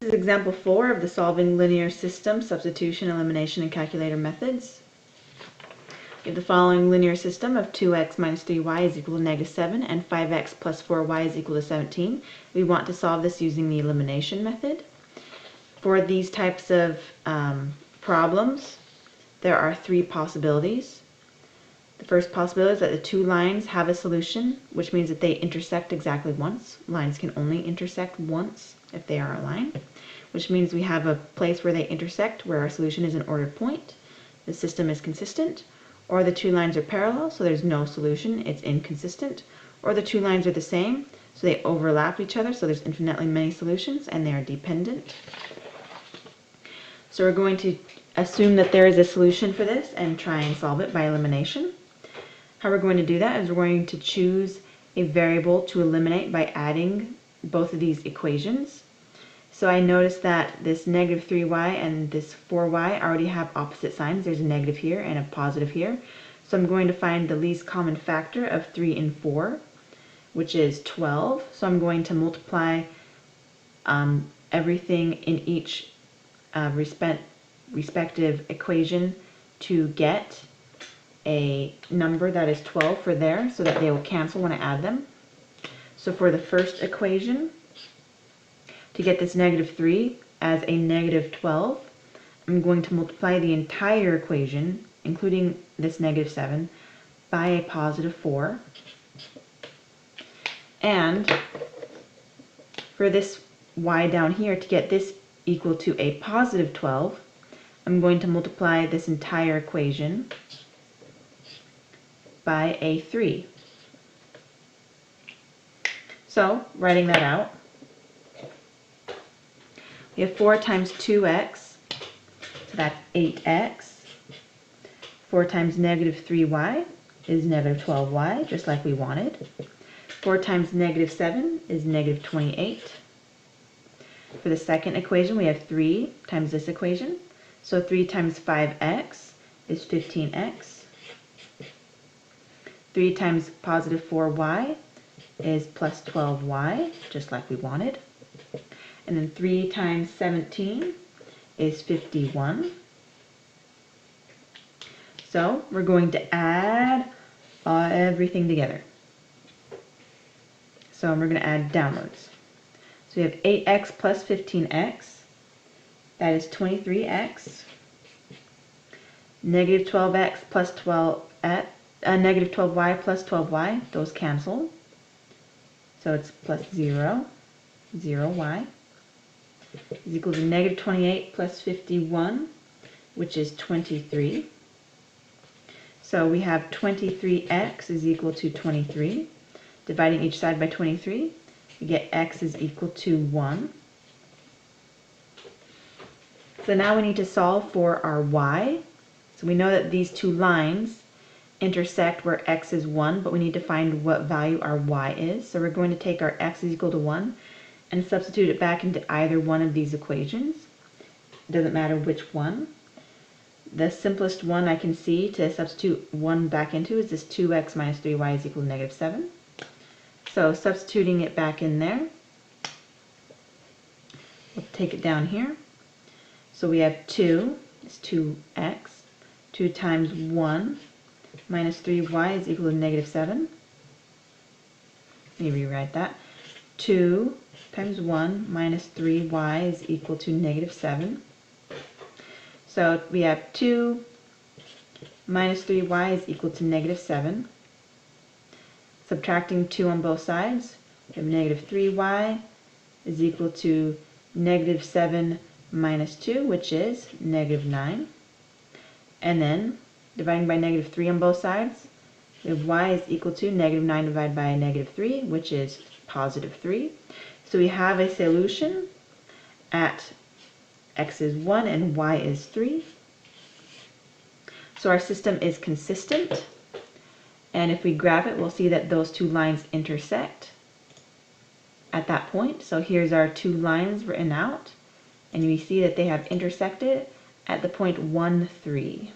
This is example 4 of the solving linear system, substitution, elimination, and calculator methods. We have the following linear system of 2x minus 3y is equal to -7 and 5x plus 4y is equal to 17. We want to solve this using the elimination method. For these types of problems, there are three possibilities. The first possibility is that the two lines have a solution, which means that they intersect exactly once. Lines can only intersect once if they are a line, which means we have a place where they intersect where our solution is an ordered point. The system is consistent. Or the two lines are parallel, so there's no solution, it's inconsistent. Or the two lines are the same, so they overlap each other, so there's infinitely many solutions, and they are dependent. So we're going to assume that there is a solution for this and try and solve it by elimination. How we're going to do that is we're going to choose a variable to eliminate by adding both of these equations. So I noticed that this negative 3y and this 4y already have opposite signs. There's a negative here and a positive here. So I'm going to find the least common factor of 3 and 4, which is 12. So I'm going to multiply everything in each respective equation to get a number that is 12 for there, so that they will cancel when I add them. So for the first equation, to get this -3 as a -12, I'm going to multiply the entire equation, including this -7, by a +4. And for this y down here, to get this equal to a +12, I'm going to multiply this entire equation by a 3. So, writing that out, we have 4 times 2x, so that's 8x. 4 times -3y is -12y, just like we wanted. 4 times -7 is -28. For the second equation, we have 3 times this equation. So 3 times 5x is 15x. 3 times +4y is plus 12y, just like we wanted. And then 3 times 17 is 51. So we're going to add everything together. So we're going to add downwards. So we have 8x plus 15x. That is 23x. Negative 12x plus negative 12y plus 12y. Those cancel. So it's plus 0. 0y is equal to -28 plus 51, which is 23. So we have 23x is equal to 23. Dividing each side by 23, we get x is equal to 1. So now we need to solve for our y. So we know that these two lines intersect where x is 1, but we need to find what value our y is. So we're going to take our x is equal to 1 and substitute it back into either one of these equations. It doesn't matter which one. The simplest one I can see to substitute 1 back into is this 2x minus 3y is equal to -7. So substituting it back in there, we'll take it down here. So we have 2 is 2x. 2 times 1 minus 3y is equal to -7. Let me rewrite that. 2 times 1 minus 3y is equal to -7. So we have 2 minus 3y is equal to -7. Subtracting 2 on both sides, we have -3y is equal to -7 minus 2, which is -9. And then, dividing by -3 on both sides, we have y is equal to -9 divided by -3, which is +3. So we have a solution at x is 1 and y is 3. So our system is consistent. And if we graph it, we'll see that those two lines intersect at that point. So here's our two lines written out. And we see that they have intersected at the point 1, 3.